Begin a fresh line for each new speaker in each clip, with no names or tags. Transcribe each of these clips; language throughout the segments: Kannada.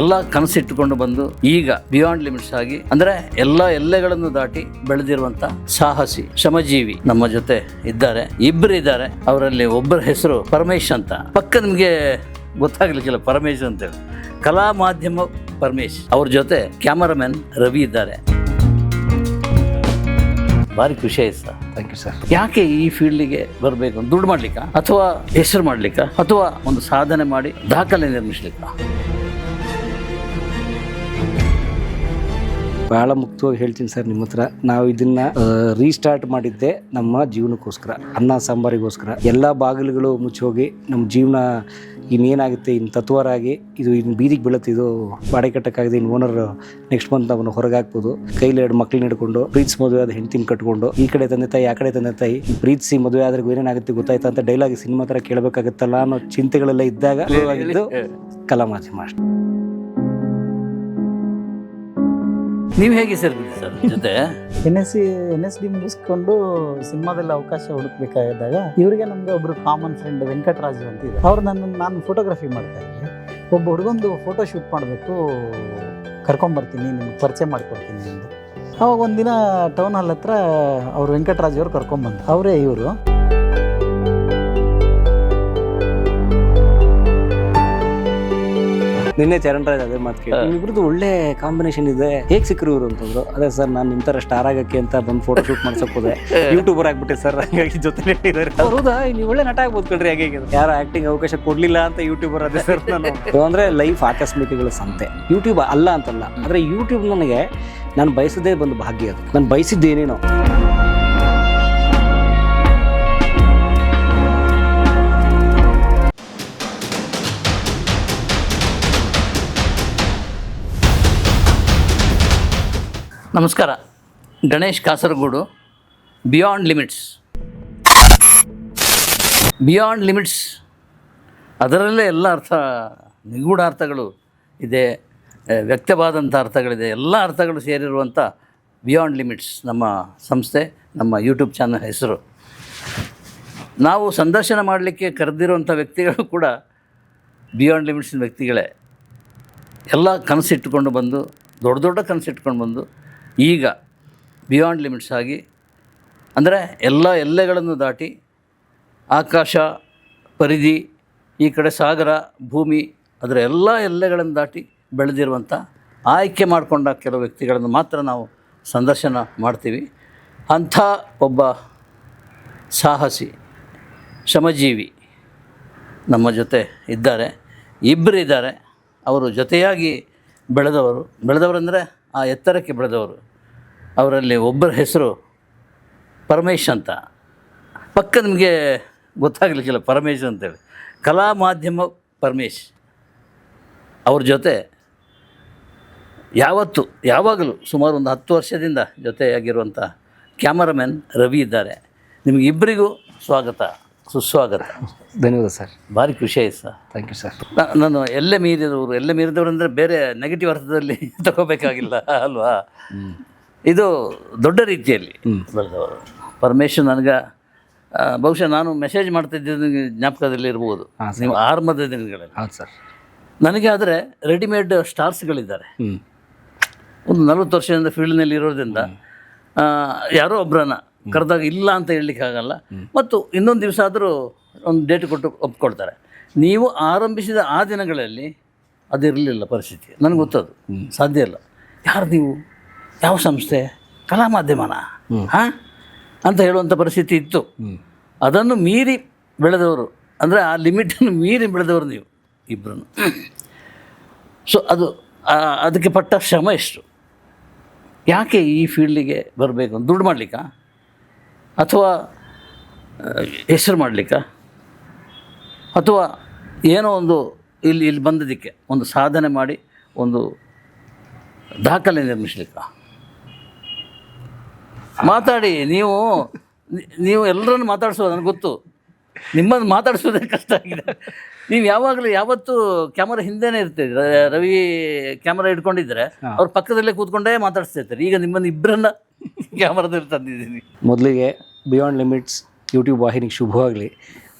ಎಲ್ಲ ಕನಸಿಟ್ಟುಕೊಂಡು ಬಂದು ಈಗ ಬಿಯಾಂಡ್ ಲಿಮಿಟ್ಸ್ ಆಗಿ ಅಂದ್ರೆ ಎಲ್ಲ ಎಲ್ಲೆಗಳನ್ನು ದಾಟಿ ಬೆಳೆದಿರುವಂತ ಸಾಹಸಿ ಶ್ರಮಜೀವಿ ನಮ್ಮ ಜೊತೆ ಇದ್ದಾರೆ. ಇಬ್ಬರು ಇದ್ದಾರೆ. ಅವರಲ್ಲಿ ಒಬ್ಬರ ಹೆಸರು ಪರಮೇಶ್ ಅಂತ. ಪಕ್ಕ ನಿಮ್ಗೆ ಗೊತ್ತಾಗ್ಲಿಕ್ಕಿಲ್ಲ ಪರಮೇಶ್ ಅಂತೇಳಿ. ಕಲಾ ಮಾಧ್ಯಮ ಪರಮೇಶ್. ಅವ್ರ ಜೊತೆ ಕ್ಯಾಮರಾಮನ್ ರವಿ ಇದ್ದಾರೆ. ಭಾರಿ ಖುಷಿ ಆಯ್ತು ಸರ್.
Thank you sir.
ಯಾಕೆ ಈ ಫೀಲ್ಡಿಗೆ ಬರಬೇಕು? ದುಡ್ಡು ಮಾಡ್ಲಿಕ್ಕ, ಅಥವಾ ಹೆಸರು ಮಾಡ್ಲಿಕ್ಕ, ಅಥವಾ ಒಂದು ಸಾಧನೆ ಮಾಡಿ ದಾಖಲೆ ನಿರ್ಮಿಸ್ಲಿಕ್ಕ?
ಬಹಳ ಮುಕ್ತವಾಗಿ ಹೇಳ್ತೀನಿ ಸರ್ ನಿಮ್ಮ ಹತ್ರ. ನಾವು ಇದನ್ನ ರೀಸ್ಟಾರ್ಟ್ ಮಾಡಿದ್ದೆ ನಮ್ಮ ಜೀವನಕ್ಕೋಸ್ಕರ, ಅನ್ನ ಸಾಂಬಾರಿಗೋಸ್ಕರ. ಎಲ್ಲ ಬಾಗಿಲುಗಳು ಮುಚ್ಚೋಗಿ ನಮ್ಮ ಜೀವನ ಇನ್ನೇನಾಗುತ್ತೆ, ಇನ್ನು ತತ್ವರಾಗಿ ಇದು ಇನ್ನು ಬೀದಿಗೆ ಬೀಳುತ್ತೆ, ಇದು ಬಾಡಿಗೆ ಕಟ್ಟಕ್ಕಾಗದೆ ಇನ್ನು ಓನರ್ ನೆಕ್ಸ್ಟ್ ಮಂತ್ ಅವನು ಹೊರಗೆ ಹಾಕ್ಬೋದು. ಕೈಲಿ 2 ಮಕ್ಳನ್ನ ಹಿಡ್ಕೊಂಡು ಪ್ರೀತಿಸಿ ಮದುವೆ ಆದ ಹೆಂಡ್ತಿನ ಕಟ್ಕೊಂಡು ಈ ಕಡೆ ತಂದೆ ತಾಯಿ ಆ ಕಡೆ ತಂದೆ ತಾಯಿ ಪ್ರೀತಿಸಿ ಮದುವೆ ಆದ್ರೆ ಏನೇನಾಗುತ್ತೆ ಗೊತ್ತಾಯ್ತಾ ಅಂತ ಡೈಲಾಗ್ ಸಿನಿಮಾ ಥರ ಕೇಳಬೇಕಾಗತ್ತಲ್ಲ ಅನ್ನೋ ಚಿಂತೆಗಳೆಲ್ಲ ಇದ್ದಾಗ ಆಗಿದ್ದು ಕಲಾ ಮಾಧ್ಯಮ ಅಷ್ಟೇ.
ನೀವು ಹೇಗೆ ಸರ್ ಜೊತೆ
ಎನ್ ಎಸ್ ಡಿ ಮುಗಿಸ್ಕೊಂಡು ಸಿನಿಮಾದಲ್ಲಿ ಅವಕಾಶ ಹುಡುಕ್ಬೇಕಾದಾಗ ಇವರಿಗೆ ನಮ್ಗೆ ಒಬ್ರು ಕಾಮನ್ ಫ್ರೆಂಡ್ ವೆಂಕಟರಾಜು ಅಂತ ಇದೆ. ಅವ್ರು ನಾನು ಫೋಟೋಗ್ರಫಿ ಮಾಡ್ತಾ ಇದ್ದೆ. ಒಬ್ಬ ಹುಡುಗೊಂದು ಫೋಟೋ ಶೂಟ್ ಮಾಡಬೇಕು, ಕರ್ಕೊಂಬರ್ತೀನಿ, ನಿಮ್ಗೆ ಪರಿಚಯ ಮಾಡಿಕೊಡ್ತೀನಿ ಅಂತ. ಅವಾಗ ಒಂದಿನ ಟೌನ್ ಹಾಲ್ ಹತ್ರ ಅವ್ರು ವೆಂಕಟರಾಜ್ ಅವ್ರು ಕರ್ಕೊಂಬಂದ್ರು. ಅವರೇ ಇವರು.
ನಿನ್ನೆ ಚರಣ್ ರಾಜ್ ಅದೇ ಮಾತು ಕೇಳಿ, ಇಬ್ರದ್ದು ಒಳ್ಳೆ ಕಾಂಬಿನೇಷನ್ ಇದೆ, ಹೇಗೆ ಸಿಕ್ಕರು ಇವರು ಅಂತಂದ್ರು. ಅದೇ ಸರ್, ನಾನು ನಿಮ್ಮ ಥರ ಸ್ಟಾರ್ ಆಗಕ್ಕೆ ಅಂತ ಬಂದು ಫೋಟೋ ಶೂಟ್ ಮಾಡ್ಸಕ್ ಹೋದೆ, ಯೂಟ್ಯೂಬರ್ ಆಗ್ಬಿಟ್ಟೆ ಸರ್, ಹಾಗಾಗಿ ಜೊತೆ ಇದ್ದಾರೆ. ಹೌದಾ, ನೀವು ಒಳ್ಳೆ ನಟ ಆಗ್ಬೋದು ಕಣ್ರಿ, ಹಾಗೆ ಯಾರು ಆಕ್ಟಿಂಗ್ ಅವಕಾಶ ಕೊಡ್ಲಿಲ್ಲ ಅಂತ ಯೂಟ್ಯೂಬರ್ ಅದೇ ಸರ್ ನಾನು. ಅಂದ್ರೆ ಲೈಫ್ ಆಕಸ್ಮಿಕಗಳ ಸಂತೆ. ಯೂಟ್ಯೂಬ್ ಅಲ್ಲ ಅಂತಲ್ಲ, ಆದರೆ ಯೂಟ್ಯೂಬ್ ನನಗೆ ನಾನು ಬಯಸದೇ ಬಂದು ಭಾಗ್ಯ. ಅದು ನಾನು ಬಯಸಿದ್ದೇನೇನೋ.
ನಮಸ್ಕಾರ. Ganesh Kasaragod. Beyond limits. Beyond limits ಅದರಲ್ಲೇ ಎಲ್ಲ ಅರ್ಥ, ನಿಗೂಢ ಅರ್ಥಗಳು ಇದೆ, ವ್ಯಕ್ತವಾದಂಥ ಅರ್ಥಗಳಿದೆ, ಎಲ್ಲ ಅರ್ಥಗಳು ಸೇರಿರುವಂಥ ಬಿಯಾಂಡ್ ಲಿಮಿಟ್ಸ್ ನಮ್ಮ ಸಂಸ್ಥೆ, ನಮ್ಮ ಯೂಟ್ಯೂಬ್ ಚಾನಲ್ ಹೆಸರು. ನಾವು ಸಂದರ್ಶನ ಮಾಡಲಿಕ್ಕೆ ಕರೆದಿರುವಂಥ ವ್ಯಕ್ತಿಗಳು ಕೂಡ ಬಿಯಾಂಡ್ ಲಿಮಿಟ್ಸಿನ ವ್ಯಕ್ತಿಗಳೇ. ಎಲ್ಲ ಕನಸಿಟ್ಟುಕೊಂಡು ಬಂದು, ದೊಡ್ಡ ದೊಡ್ಡ ಕನಸಿಟ್ಕೊಂಡು ಬಂದು ಈಗ ಬಿಯಾಂಡ್ ಲಿಮಿಟ್ಸ್ ಆಗಿ ಅಂದರೆ ಎಲ್ಲ ಎಲ್ಲೆಗಳನ್ನು ದಾಟಿ, ಆಕಾಶ, ಪರಿಧಿ, ಈ ಕಡೆ ಸಾಗರ, ಭೂಮಿ, ಅದರ ಎಲ್ಲ ಎಲ್ಲೆಗಳನ್ನು ದಾಟಿ ಬೆಳೆದಿರುವಂಥ ಆಯ್ಕೆ ಮಾಡಿಕೊಂಡ ಕೆಲವು ವ್ಯಕ್ತಿಗಳನ್ನು ಮಾತ್ರ ನಾವು ಸಂದರ್ಶನ ಮಾಡ್ತೀವಿ. ಅಂಥ ಒಬ್ಬ ಸಾಹಸಿ ಶ್ರಮಜೀವಿ ನಮ್ಮ ಜೊತೆ ಇದ್ದಾರೆ. ಇಬ್ಬರು ಇದ್ದಾರೆ. ಅವರು ಜೊತೆಯಾಗಿ ಬೆಳೆದವರಂದರೆ ಆ ಎತ್ತರಕ್ಕೆ ಬೆಳೆದವರು. ಅವರಲ್ಲಿ ಒಬ್ಬರ ಹೆಸರು ಪರಮೇಶ್ ಅಂತ. ಪಕ್ಕ ನಿಮಗೆ ಗೊತ್ತಾಗಲಿಕ್ಕಿಲ್ಲ ಪರಮೇಶ್ ಅಂತೇಳಿ. ಕಲಾ ಮಾಧ್ಯಮ ಪರಮೇಶ್. ಅವ್ರ ಜೊತೆ ಯಾವಾಗಲೂ ಸುಮಾರು ಒಂದು 10 ವರ್ಷದಿಂದ ಜೊತೆಯಾಗಿರುವಂಥ ಕ್ಯಾಮರಾಮನ್ ರವಿ ಇದ್ದಾರೆ. ನಿಮಗಿಬ್ಬರಿಗೂ ಸ್ವಾಗತ, ಸುಸ್ವಾಗತ.
ಧನ್ಯವಾದ ಸರ್.
ಭಾರಿ ಖುಷಿ ಆಯ್ತು ಸರ್.
Thank you sir.
ನಾನು ಎಲ್ಲೇ ಮೀರಿದವರು ಅಂದರೆ ಬೇರೆ ನೆಗೆಟಿವ್ ಅರ್ಥದಲ್ಲಿ ತಗೋಬೇಕಾಗಿಲ್ಲ ಅಲ್ವಾ. ಇದು ದೊಡ್ಡ ರೀತಿಯಲ್ಲಿ ಬೆಳೆದವರು. ಪರಮೇಶ್ ನನಗೆ ಬಹುಶಃ ನಾನು ಮೆಸೇಜ್ ಮಾಡ್ತಿದ್ದ ಜ್ಞಾಪಕದಲ್ಲಿ ಇರ್ಬೋದು, ನೀವು ಆರಂಭದ ದಿನಗಳಲ್ಲಿ.
ಹೌದು ಸರ್. ನನಗೆ
ಆದರೆ ರೆಡಿಮೇಡ್ ಸ್ಟಾರ್ಸ್ಗಳಿದ್ದಾರೆ. ಒಂದು 40 ವರ್ಷದಿಂದ ಫೀಲ್ಡ್ನಲ್ಲಿ ಇರೋದ್ರಿಂದ ಯಾರೋ ಒಬ್ಬರನ್ನ ಕರೆದಾಗ ಇಲ್ಲ ಅಂತ ಹೇಳಲಿಕ್ಕಾಗಲ್ಲ. ಮತ್ತು ಇನ್ನೊಂದು ದಿವಸ ಆದರೂ ಒಂದು ಡೇಟ್ ಕೊಟ್ಟು ಒಪ್ಕೊಳ್ತಾರೆ. ನೀವು ಆರಂಭಿಸಿದ ಆ ದಿನಗಳಲ್ಲಿ ಅದಿರಲಿಲ್ಲ ಪರಿಸ್ಥಿತಿ. ನನಗೆ ಗೊತ್ತದು ಸಾಧ್ಯ ಇಲ್ಲ. ಯಾರು ನೀವು, ಯಾವ ಸಂಸ್ಥೆ, ಕಲಾ ಮಾಧ್ಯಮನ ಹಾಂ ಅಂತ ಹೇಳುವಂಥ ಪರಿಸ್ಥಿತಿ ಇತ್ತು. ಅದನ್ನು ಮೀರಿ ಬೆಳೆದವರು, ಅಂದರೆ ಆ ಲಿಮಿಟನ್ನು ಮೀರಿ ಬೆಳೆದವರು ನೀವು ಇಬ್ಬರು. ಸೊ ಅದಕ್ಕೆ ಪಟ್ಟ ಶ್ರಮ ಎಷ್ಟು? ಯಾಕೆ ಈ ಫೀಲ್ಡಿಗೆ ಬರಬೇಕು? ದುಡ್ಡು ಮಾಡಲಿಕ್ಕ, ಅಥವಾ ಹೆಸರು ಮಾಡಲಿಕ್ಕ, ಅಥವಾ ಏನೋ ಒಂದು ಇಲ್ಲಿ ಬಂದದಕ್ಕೆ ಒಂದು ಸಾಧನೆ ಮಾಡಿ ಒಂದು ದಾಖಲೆ ನಿರ್ಮಿಸ್ಲಿಕ್ಕ? ಮಾತಾಡಿ. ನೀವು ಎಲ್ಲರನ್ನು ಮಾತಾಡಿಸೋದು ನನಗೆ ಗೊತ್ತು. ನಿಮ್ಮನ್ನು ಮಾತಾಡಿಸೋದೇ ಕಷ್ಟ ಆಗಿದೆ. ನೀವು ಯಾವತ್ತೂ ಕ್ಯಾಮರಾ ಹಿಂದೆನೇ ಇರ್ತೀರಿ. ರವಿ ಕ್ಯಾಮರಾ ಇಟ್ಕೊಂಡಿದ್ರೆ ಅವ್ರ ಪಕ್ಕದಲ್ಲೇ ಕೂತ್ಕೊಂಡೇ ಮಾತಾಡಿಸ್ತಿರ್ತಾರೆ. ಈಗ ನಿಮ್ಮನ್ನು ಇಬ್ಬರನ್ನ ಕ್ಯಾಮರಾದಲ್ಲಿ ತಂದಿದ್ದೀನಿ.
ಮೊದಲಿಗೆ ಬಿಯಾಂಡ್ ಲಿಮಿಟ್ಸ್ ಯೂಟ್ಯೂಬ್ ವಾಹಿನಿಗೆ ಶುಭವಾಗಲಿ.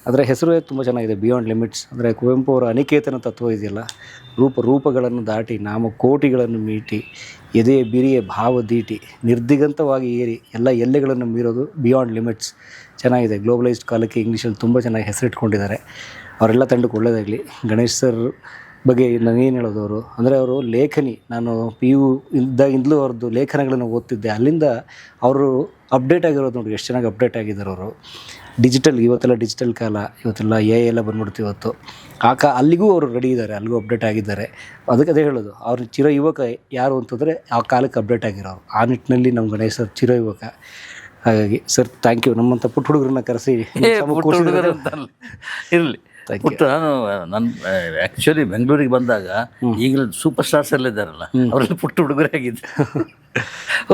ಅದರ ಹೆಸರು ತುಂಬ ಚೆನ್ನಾಗಿದೆ, ಬಿಯಾಂಡ್ ಲಿಮಿಟ್ಸ್. ಅಂದರೆ ಕುವೆಂಪು ಅವರ ಅನಿಕೇತನ ತತ್ವ ಇದೆಯಲ್ಲ, ರೂಪಗಳನ್ನು ದಾಟಿ ನಾಮಕೋಟಿಗಳನ್ನು ಮೀಟಿ ಎದೆಯ ಬಿರಿಯ ಭಾವದೀಟಿ ನಿರ್ದಿಗಂತವಾಗಿ ಏರಿ ಎಲ್ಲ ಎಲ್ಲೆಗಳನ್ನು ಮೀರೋದು ಬಿಯಾಂಡ್ ಲಿಮಿಟ್ಸ್. ಚೆನ್ನಾಗಿದೆ. ಗ್ಲೋಬಲೈಸ್ಡ್ ಕಾಲಕ್ಕೆ ಇಂಗ್ಲೀಷಲ್ಲಿ ತುಂಬ ಚೆನ್ನಾಗಿ ಹೆಸರಿಟ್ಕೊಂಡಿದ್ದಾರೆ. ಅವರೆಲ್ಲ ತಂಡಕ್ಕೆ ಒಳ್ಳೆಯದಾಗಲಿ. ಗಣೇಶ್ ಸರ್ ಬಗ್ಗೆ ನಾನೇನು ಹೇಳೋದವರು ಅಂದರೆ ಅವರು ಲೇಖನಿ, ನಾನು PU ಇದ್ದಾಗಿಂದಲೂ ಅವ್ರದ್ದು ಲೇಖನಗಳನ್ನು ಓದ್ತಿದ್ದೆ. ಅಲ್ಲಿಂದ ಅವರು ಅಪ್ಡೇಟ್ ಆಗಿರೋದು ನೋಡಿ, ಎಷ್ಟು ಚೆನ್ನಾಗಿ ಅಪ್ಡೇಟ್ ಆಗಿದ್ದಾರೆ ಅವರು. ಡಿಜಿಟಲ್, ಇವತ್ತೆಲ್ಲ ಡಿಜಿಟಲ್ ಕಾಲ, ಇವತ್ತೆಲ್ಲ ಎಲ್ಲ ಬಂದ್ಬಿಡ್ತು ಇವತ್ತು. ಅಲ್ಲಿಗೂ ಅವರು ರೆಡಿ ಇದ್ದಾರೆ, ಅಲ್ಲಿಗೂ ಅಪ್ಡೇಟ್ ಆಗಿದ್ದಾರೆ. ಅದಕ್ಕೆ ಅದೇ ಹೇಳೋದು, ಅವ್ರ ಚಿರ ಯುವಕ ಯಾರು ಅಂತಂದರೆ ಆ ಕಾಲಕ್ಕೆ ಅಪ್ಡೇಟ್ ಆಗಿರೋರು. ಆ ನಿಟ್ಟಿನಲ್ಲಿ ನಮ್ಮ ಗಣೇಶ್ ಸರ್ ಚಿರ ಯುವಕ. ಹಾಗಾಗಿ ಸರ್ ಥ್ಯಾಂಕ್ ಯು. ನಮ್ಮಂಥ ಪುಟ್ಟ ಹುಡುಗರನ್ನ ಕರೆಸಿ
ಇರಲಿ. ಪುಟ್ಟ ನಾನು ಆ್ಯಕ್ಚುಲಿ ಬೆಂಗಳೂರಿಗೆ ಬಂದಾಗ ಈಗಲೂ ಸೂಪರ್ ಸ್ಟಾರ್ಸ್ ಎಲ್ಲ ಇದ್ದಾರಲ್ಲ, ಅವರೆಲ್ಲ ಪುಟ್ಟ ಹುಡುಗರಾಗಿದ್ದರು.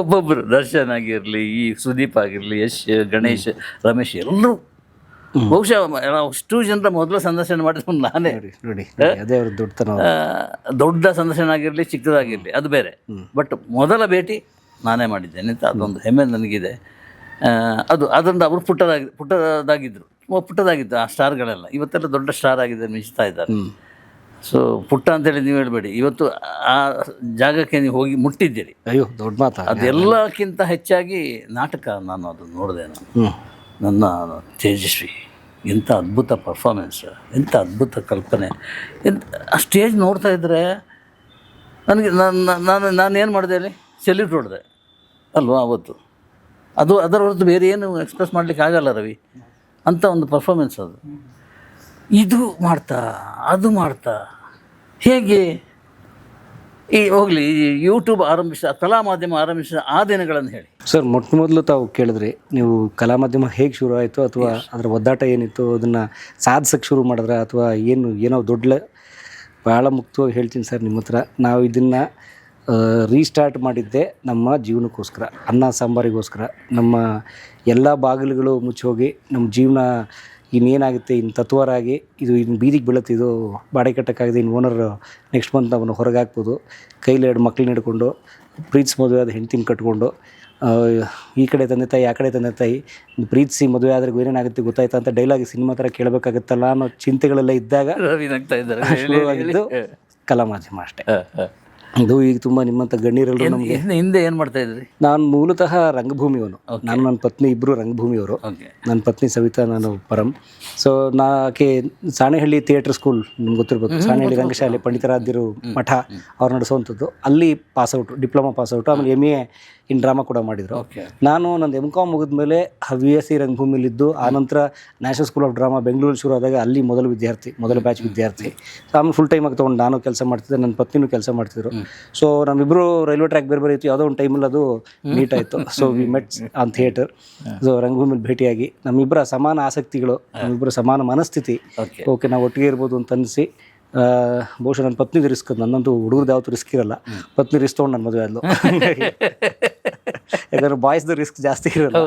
ಒಬ್ಬೊಬ್ಬರು ದರ್ಶನ್ ಆಗಿರಲಿ, ಈ ಸುದೀಪ್ ಆಗಿರಲಿ, ಯಶ್, ಗಣೇಶ್, ರಮೇಶ್ ಎಲ್ಲರೂ ಬಹುಶಃ ಅಷ್ಟು ಜನರ ಮೊದಲು ಸಂದರ್ಶನ ಮಾಡಿದ್ರು ನಾನೇ.
ನೋಡಿ ಅದೇ ಅವ್ರ ದೊಡ್ಡತನ.
ದೊಡ್ಡ ಸಂದರ್ಶನ ಆಗಿರಲಿ, ಚಿಕ್ಕದಾಗಿರಲಿ ಅದು ಬೇರೆ, ಬಟ್ ಮೊದಲ ಭೇಟಿ ನಾನೇ ಮಾಡಿದ್ದೇನೆ ಅಂತ ಅದೊಂದು ಹೆಮ್ಮೆ ನನಗಿದೆ. ಅದರಿಂದ ಅವರು ಪುಟ್ಟದಾಗಿದ್ದು ಆ ಸ್ಟಾರ್ಗಳೆಲ್ಲ ಇವತ್ತೆಲ್ಲ ದೊಡ್ಡ ಸ್ಟಾರ್ ಆಗಿದ್ದಾರೆ, ಮಿಂಚ್ತಾ ಇದ್ದಾರೆ. ಸೊ ಪುಟ್ಟ ಅಂತೇಳಿ ನೀವು ಹೇಳ್ಬೇಡಿ, ಇವತ್ತು ಆ ಜಾಗಕ್ಕೆ ನೀವು ಹೋಗಿ ಮುಟ್ಟಿದ್ದೀರಿ.
ಅಯ್ಯೋ ದೊಡ್ಡ ಮಾತು.
ಅದೆಲ್ಲಕ್ಕಿಂತ ಹೆಚ್ಚಾಗಿ ನಾಟಕ ನಾನು ಅದನ್ನು ನೋಡಿದೆ. ನನ್ನ ತೇಜಸ್ವಿ ಎಂಥ ಅದ್ಭುತ ಪರ್ಫಾರ್ಮೆನ್ಸ್, ಎಂಥ ಅದ್ಭುತ ಕಲ್ಪನೆ. ಆ ಸ್ಟೇಜ್ ನೋಡ್ತಾ ಇದ್ದರೆ ನನಗೆ ನಾನೇನು ಮಾಡಿದೆ ಅಲ್ಲಿ, ಸೆಲ್ಯೂಟ್ ಹೊಡೆದೆ ಅಲ್ವಾ ಅವತ್ತು. ಅದರ ಹೊರತು ಬೇರೆ ಏನು ಎಕ್ಸ್ಪ್ರೆಸ್ ಮಾಡಲಿಕ್ಕೆ ಆಗಲ್ಲ ರವಿ, ಅಂಥ ಒಂದು ಪರ್ಫಾರ್ಮೆನ್ಸ್ ಅದು. ಇದು ಮಾಡ್ತಾ ಅದು ಮಾಡ್ತಾ ಹೇಗೆ ಹೋಗಲಿ, ಯೂಟ್ಯೂಬ್ ಕಲಾ ಮಾಧ್ಯಮ ಆರಂಭಿಸಿದ ಆ ದಿನಗಳನ್ನು ಹೇಳಿ
ಸರ್. ಮೊದಲು ತಾವು ಕೇಳಿದ್ರಿ, ನೀವು ಕಲಾ ಮಾಧ್ಯಮ ಹೇಗೆ ಶುರು ಆಯಿತು, ಅಥವಾ ಅದರ ಒದ್ದಾಟ ಏನಿತ್ತು, ಅದನ್ನು ಸಾಧಿಸೋಕ್ಕೆ ಶುರು ಮಾಡಿದ್ರೆ, ಅಥವಾ ಏನೋ ಭಾಳ ಮುಕ್ತವಾಗಿ ಹೇಳ್ತೀನಿ ಸರ್ ನಿಮ್ಮ ಹತ್ರ. ನಾವು ಇದನ್ನು ರೀಸ್ಟಾರ್ಟ್ ಮಾಡಿದ್ದೆ ನಮ್ಮ ಜೀವನಕ್ಕೋಸ್ಕರ, ಅನ್ನ ಸಾಂಬಾರಿಗೋಸ್ಕರ. ನಮ್ಮ ಎಲ್ಲ ಬಾಗಿಲುಗಳು ಮುಚ್ಚೋಗಿ ನಮ್ಮ ಜೀವನ ಇನ್ನೇನಾಗುತ್ತೆ, ಇನ್ನು ತತ್ವರಾಗಿ ಇನ್ನು ಬೀದಿಗೆ ಬೀಳುತ್ತೆ, ಇದು ಬಾಡಿಗೆ ಕಟ್ಟಕ್ಕಾಗಿದೆ, ಇನ್ನು ಓನರ್ ನೆಕ್ಸ್ಟ್ ಮಂತ್ ಅವನು ಹೊರಗೆ ಹಾಕ್ಬೋದು, ಕೈಲಿ 2 ಮಕ್ಕಳನ್ನ ಹಿಡ್ಕೊಂಡು ಪ್ರೀತಿಸಿ ಮದುವೆ ಆದ ಹೆಂಡ್ತಿನ ಕಟ್ಕೊಂಡು, ಈ ಕಡೆ ತಂದೆ ತಾಯಿ ಆ ಕಡೆ ತಂದೆ ತಾಯಿ, ಪ್ರೀತಿಸಿ ಮದುವೆ ಆದರೆ ಏನೇನಾಗುತ್ತೆ ಗೊತ್ತಾಯ್ತಾ ಅಂತ ಡೈಲಾಗ್ ಸಿನಿಮಾ ಥರ ಕೇಳಬೇಕಾಗುತ್ತಲ್ಲ ಅನ್ನೋ ಚಿಂತೆಗಳೆಲ್ಲ ಇದ್ದಾಗ ಶುರುವಾಗಿದ್ದು ಕಲಾ ಮಾಧ್ಯಮ ಅಷ್ಟೇ. ಇದು ಈಗ ತುಂಬ ನಿಮ್ಮಂಥ ಗಣ್ಯರೆಲ್ಲರೂ ನಮಗೆ.
ಹಿಂದೆ ಏನು ಮಾಡ್ತಾ ಇದ್ರಿ?
ನಾನು ಮೂಲತಃ ರಂಗಭೂಮಿಯವನು. ನಾನು ನನ್ನ ಪತ್ನಿ ಇಬ್ಬರು ರಂಗಭೂಮಿಯವರು. ನನ್ನ ಪತ್ನಿ ಸವಿತಾ, ನಾನು ಪರಂ. ಸೊ ಆಕೆ ಸಾಣೆಹಳ್ಳಿ ಥಿಯೇಟರ್ ಸ್ಕೂಲ್ ನಿಮ್ಗೆ ಗೊತ್ತಿರ್ಬೇಕು, ಸಾಣೆಹಳ್ಳಿ ರಂಗಶಾಲೆ ಪಂಡಿತರಾದಿರು ಮಠ ಅವ್ರು ನಡೆಸುವಂಥದ್ದು. ಅಲ್ಲಿ ಪಾಸ್ಔಟು, ಡಿಪ್ಲೊಮಾ ಪಾಸ್ಔಟು, ಆಮೇಲೆ MA ಇನ್ ಡ್ರಾಮಾ ಕೂಡ ಮಾಡಿದರು. ನಾನು ನಂದು MCOM ಮುಗಿದ್ಮೇಲೆ ಹವ್ಯಾಸಿ ರಂಗಭೂಮಿಲಿದ್ದು, ಆನಂತರ national school of drama Bengaluru ಶುರು ಆದಾಗ ಅಲ್ಲಿ ಮೊದಲ ಬ್ಯಾಚ್ ವಿದ್ಯಾರ್ಥಿ. ಆಮೇಲೆ ಫುಲ್ ಟೈಮ್ ಆಗಿ ತೊಗೊಂಡು ನಾನು ಕೆಲಸ ಮಾಡ್ತಿದ್ದೆ, ನನ್ನ ಪತ್ನಿನೂ ಕೆಲಸ ಮಾಡ್ತಿದ್ರು. ಸೊ ನಮ್ಮಿಬ್ಬರು ರೈಲ್ವೆ ಟ್ರ್ಯಾಕ್ ಬೇರೆ ಇತ್ತು, ಯಾವುದೋ ಒಂದು ಟೈಮಲ್ಲಿ ಅದು ಮೀಟ್ ಆಯಿತು. So we met on theatre. So ರಂಗಭೂಮಿಲಿ ಭೇಟಿಯಾಗಿ ನಮ್ಮಿಬ್ಬರ ಸಮಾನ ಆಸಕ್ತಿಗಳು, ನಮ್ಮಿಬ್ಬರ ಸಮಾನ ಮನಸ್ಥಿತಿ, ಓಕೆ ನಾವು ಒಟ್ಟಿಗೆ ಇರ್ಬೋದು ಅಂತ ಅನಿಸಿ, ಬಹುಶಃ ನನ್ನ ಪತ್ನಿದು ರಿಸ್ಕ್, ನನ್ನಂತೂ ಹುಡುಗರದ್ದು ಯಾವತ್ತೂ ರಿಸ್ಕ್ ಇರಲ್ಲ, ಪತ್ನಿ ರಿಸ್ಕ್ ತೊಗೊಂಡು ನನ್ನ ಮದುವೆ ಆದ್ಲು. ಯಾಕಂದ್ರೆ ಬಾಯ್ಸ್ದು ರಿಸ್ಕ್ ಜಾಸ್ತಿ ಇರಲ್ಲ.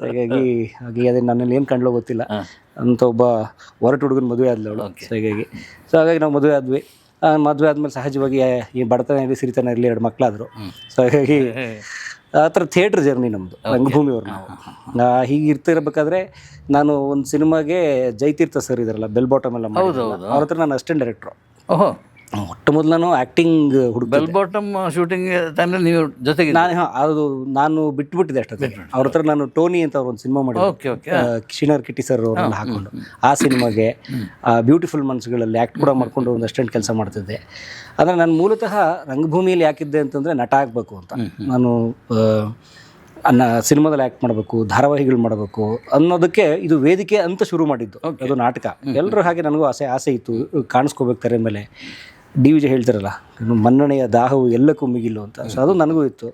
ಹಾಗಾಗಿ ಅದೇ ನನ್ನಲ್ಲಿ ಏನು ಕಂಡ್ಲೋ ಗೊತ್ತಿಲ್ಲ ಅಂತ ಒಬ್ಬ ಹೊರಟು ಹುಡುಗನ ಮದುವೆ ಆದ್ಲು ಅವಳು. ಹಾಗಾಗಿ ನಾವು ಮದುವೆ ಆದ್ವಿ. ಮದುವೆ ಆದಮೇಲೆ ಸಹಜವಾಗಿ ಈ ಬಡತನ ಇರಲಿ ಸಿರಿತನ ಇರಲಿ 2 ಮಕ್ಕಳಾದರು. ಸೊ ಹಾಗಾಗಿ ಆ ಥರ ಥಿಯೇಟ್ರ್ ಜರ್ನಿ ನಮ್ಮದು, ರಂಗಭೂಮಿಯವ್ರು ನಾವು. ಹೀಗೆ ಇರ್ತಿರ್ಬೇಕಾದ್ರೆ ನಾನು ಒಂದು ಸಿನಿಮಾಗೆ ಜೈತೀರ್ಥ ಸರ್ ಇದಾರಲ್ಲ, ಬೆಲ್ ಬಾಟಮ್ ಎಲ್ಲ ಮಾಡಿದ್ರು, ಅವ್ರ ಹತ್ರ ನಾನು ಅಸಿಸ್ಟೆಂಟ್ ಡೈರೆಕ್ಟ್ರು. ಮೊಟ್ಟ ಮೊದಲು ನಾನು ಆ್ಯಕ್ಟಿಂಗ್
ಬೆಲ್ ಬಾಟಮ್ ಶೂಟಿಂಗ್ ಟೈಮ್ನಲ್ಲಿ ನೀವು ಜೊತೆಗೆ?
ನಾನು ಬಿಟ್ಬಿಟ್ಟಿದ್ದೆ ಅಷ್ಟೇ. ಅವ್ರ ಹತ್ರ ನಾನು ಟೋನಿ ಅಂತ ಅವ್ರು ಒಂದು ಸಿನಿಮಾ ಮಾಡಿದ್ರು, ಕಿಶಿನರ್ ಕಿಟ್ಟಿ ಸರ್ ಅವ್ರನ್ನ ಹಾಕೊಂಡು. ಆ ಸಿನಿಮಾಗೆ ಬ್ಯೂಟಿಫುಲ್ ಮನ್ಸುಗಳಲ್ಲಿ ಆ್ಯಕ್ಟ್ ಕೂಡ ಮಾಡಿಕೊಂಡು ಒಂದು ಅಸಿಸ್ಟೆಂಟ್ ಕೆಲಸ ಮಾಡ್ತಿದ್ದೆ. ಆದರೆ ನಾನು ಮೂಲತಃ ರಂಗಭೂಮಿಯಲ್ಲಿ ಯಾಕಿದ್ದೆ ಅಂತಂದರೆ ನಟ ಆಗಬೇಕು ಅಂತ. ನಾನು ಸಿನಿಮಾದಲ್ಲಿ ಆ್ಯಕ್ಟ್ ಮಾಡಬೇಕು, ಧಾರಾವಾಹಿಗಳು ಮಾಡಬೇಕು ಅನ್ನೋದಕ್ಕೆ ಇದು ವೇದಿಕೆ ಅಂತ ಶುರು ಮಾಡಿದ್ದು. ಅದು ನಾಟಕ. ಎಲ್ಲರೂ ಹಾಗೆ ನನಗೂ ಆಸೆ ಇತ್ತು, ಕಾಣಿಸ್ಕೋಬೇಕು ತೆರೆ ಮೇಲೆ. DVJ ಹೇಳ್ತಾರಲ್ಲ, ಮನ್ನಣೆಯ ದಾಹವು ಎಲ್ಲಕ್ಕೂ ಮಿಗಿಲು ಅಂತ. ಸೊ ಅದು ನನಗೂ ಇತ್ತು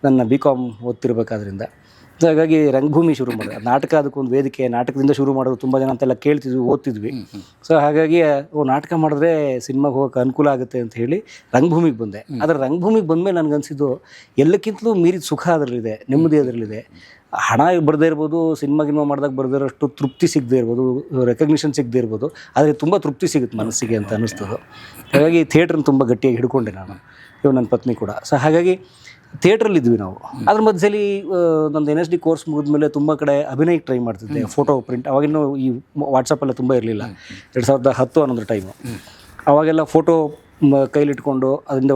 ನನ್ನ BCom ಓದ್ತಿರ್ಬೇಕಾದ್ರಿಂದ. ಸೊ ಹಾಗಾಗಿ ರಂಗಭೂಮಿ ಶುರು ಮಾಡಿದೆ. ನಾಟಕ ಅದಕ್ಕೊಂದು ವೇದಿಕೆ, ನಾಟಕದಿಂದ ಶುರು ಮಾಡೋದು ತುಂಬ ಜನ ಅಂತೆಲ್ಲ ಕೇಳ್ತಿದ್ವಿ, ಓದ್ತಿದ್ವಿ. ಸೊ ಹಾಗಾಗಿ ನಾಟಕ ಮಾಡಿದ್ರೆ ಸಿನಿಮಾಗೆ ಹೋಗೋಕೆ ಅನುಕೂಲ ಆಗುತ್ತೆ ಅಂತ ಹೇಳಿ ರಂಗಭೂಮಿಗೆ ಬಂದೆ. ಆದರೆ ರಂಗಭೂಮಿಗೆ ಬಂದಮೇಲೆ ನನಗನ್ಸಿದ್ದು ಎಲ್ಲಕ್ಕಿಂತಲೂ ಮೀರಿದ ಸುಖ ಅದರಲ್ಲಿದೆ, ನೆಮ್ಮದಿ ಅದರಲ್ಲಿದೆ. ಹಣ ಬರದೇ ಇರ್ಬೋದು, ಸಿನಿಮಾ ಮಾಡಿದಾಗ ಬರದಿರೋಷ್ಟು ತೃಪ್ತಿ ಸಿಗದೆ ಇರ್ಬೋದು, ರೆಕಗ್ನಿಷನ್ ಸಿಗದೆ ಇರ್ಬೋದು, ಆದರೆ ತುಂಬ ತೃಪ್ತಿ ಸಿಗುತ್ತೆ ಮನಸ್ಸಿಗೆ ಅಂತ ಅನ್ನಿಸ್ತದೆ. ಹಾಗಾಗಿ ಥಿಯೇಟ್ರನ್ನ ತುಂಬ ಗಟ್ಟಿಯಾಗಿ ಹಿಡ್ಕೊಂಡೆ ನಾನು, ಇವಾಗ ನನ್ನ ಪತ್ನಿ ಕೂಡ. ಸೊ ಹಾಗಾಗಿ ಥಿಯೇಟ್ರಲ್ಲಿ ಇದ್ವಿ ನಾವು. ಅದ್ರ ಮಧ್ಯದಲ್ಲಿ ನಂದು NSD ಕೋರ್ಸ್ ಮುಗಿದ್ಮೇಲೆ ತುಂಬ ಕಡೆ ಅಭಿನಯಕ್ಕೆ ಟ್ರೈ ಮಾಡ್ತಿದ್ದೆ, ಫೋಟೋ ಪ್ರಿಂಟ್. ಅವಾಗಿನ್ನೂ ಈ ವಾಟ್ಸಪ್ಪೆಲ್ಲ ತುಂಬ ಇರಲಿಲ್ಲ, 2010 ಅನ್ನೋದ್ರ ಟೈಮು. ಅವಾಗೆಲ್ಲ ಫೋಟೋ ಕೈಲಿಟ್ಕೊಂಡು ಅದರಿಂದ